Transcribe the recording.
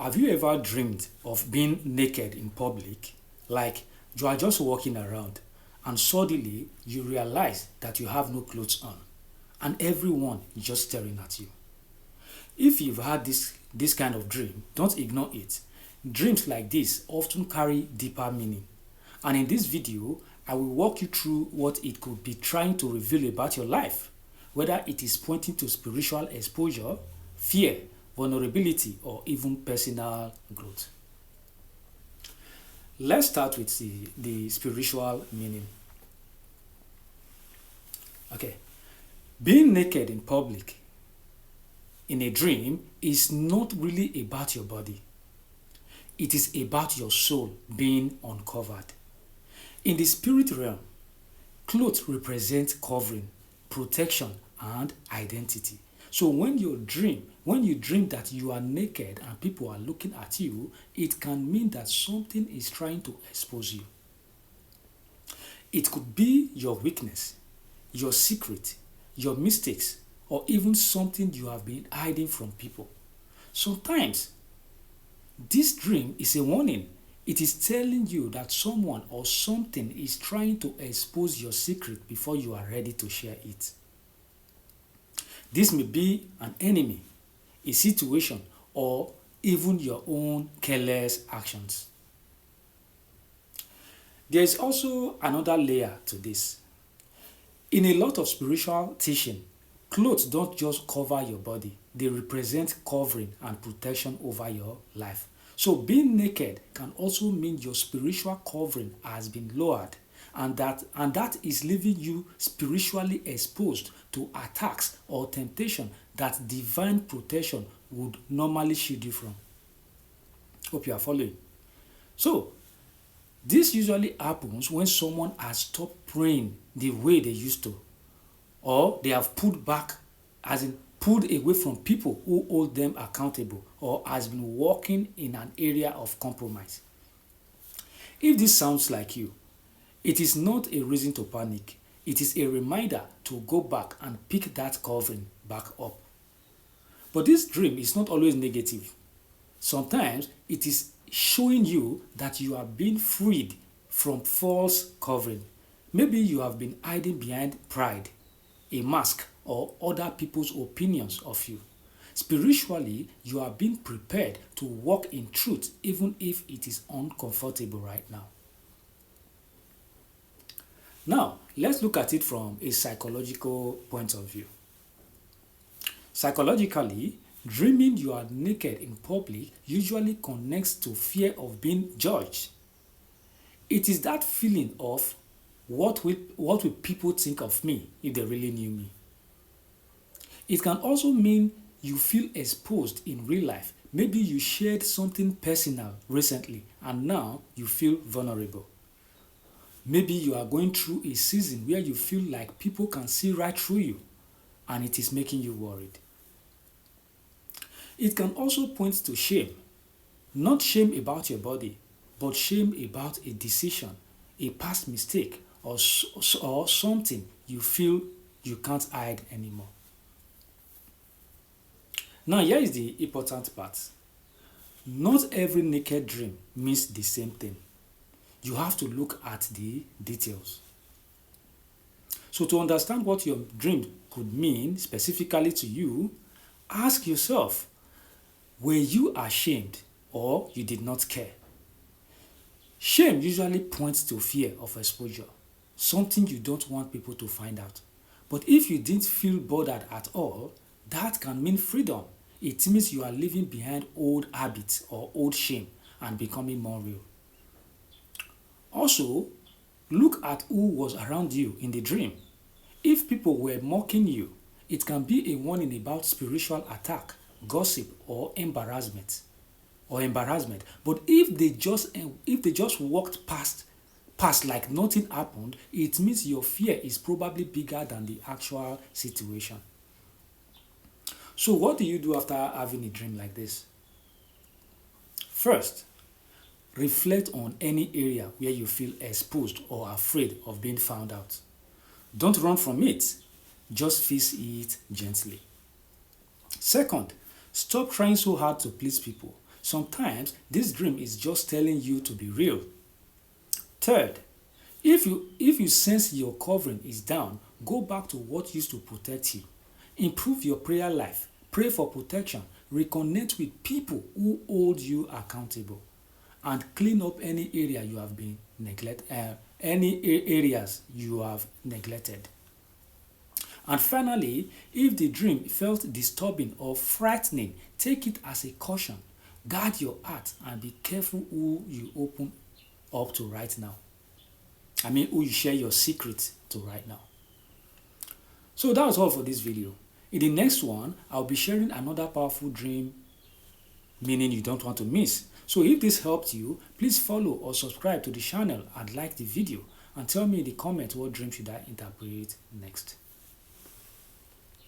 Have you ever dreamed of being naked in public? Like you are just walking around and suddenly you realize that you have no clothes on and everyone is just staring at you. If you've had this kind of dream, don't ignore it. Dreams like this often carry deeper meaning. And in this video, I will walk you through what it could be trying to reveal about your life, whether it is pointing to spiritual exposure, fear, vulnerability, or even personal growth. Let's start with the spiritual meaning. Okay, being naked in public in a dream is not really about your body. It is about your soul being uncovered. In the spirit realm, clothes represent covering, protection, and identity. So when you dream that you are naked and people are looking at you, it can mean that something is trying to expose you. It could be your weakness, your secret, your mistakes, or even something you have been hiding from people. Sometimes, this dream is a warning. It is telling you that someone or something is trying to expose your secret before you are ready to share it. This may be an enemy, a situation, or even your own careless actions. There is also another layer to this. In a lot of spiritual teaching, clothes don't just cover your body, they represent covering and protection over your life. So being naked can also mean your spiritual covering has been lowered and that is leaving you spiritually exposed to attacks or temptation that divine protection would normally shield you from. Hope you are following. So this usually happens when someone has stopped praying the way they used to, or they have pulled back, as in pulled away from people who hold them accountable, or has been walking in an area of compromise. If this sounds like you, it is not a reason to panic. It is a reminder to go back and pick that covering back up. But this dream is not always negative. Sometimes it is showing you that you are being freed from false covering. Maybe you have been hiding behind pride, a mask, or other people's opinions of you. Spiritually, you are being prepared to walk in truth even if it is uncomfortable right now. Now, let's look at it from a psychological point of view. Psychologically, dreaming you are naked in public usually connects to fear of being judged. It is that feeling of what will people think of me if they really knew me. It can also mean you feel exposed in real life. Maybe you shared something personal recently and now you feel vulnerable. Maybe you are going through a season where you feel like people can see right through you and it is making you worried. It can also point to shame. Not shame about your body, but shame about a decision, a past mistake, or something you feel you can't hide anymore. Now here is the important part. Not every naked dream means the same thing. You have to look at the details. So to understand what your dream could mean specifically to you, ask yourself, were you ashamed or you did not care? Shame usually points to fear of exposure, something you don't want people to find out. But if you didn't feel bothered at all, that can mean freedom. It means you are leaving behind old habits or old shame and becoming more real. Also, look at who was around you in the dream. If people were mocking you, it can be a warning about spiritual attack, gossip, or embarrassment. But if they just walked past like nothing happened, it means your fear is probably bigger than the actual situation. So what do you do after having a dream like this? First, reflect on any area where you feel exposed or afraid of being found out. Don't run from it. Just face it gently. Second, stop trying so hard to please people. Sometimes this dream is just telling you to be real. Third, if you sense your covering is down, go back to what used to protect you. Improve your prayer life. Pray for protection. Reconnect with people who hold you accountable, and clean up any area you have been areas you have neglected. And finally, if the dream felt disturbing or frightening, take it as a caution. Guard your heart and be careful who you open up to right now. Who you share your secrets to right now. So that was all for this video. In the next one, I'll be sharing another powerful dream meaning you don't want to miss. So if this helped you, please follow or subscribe to the channel and like the video, and tell me in the comments what dream should I interpret next.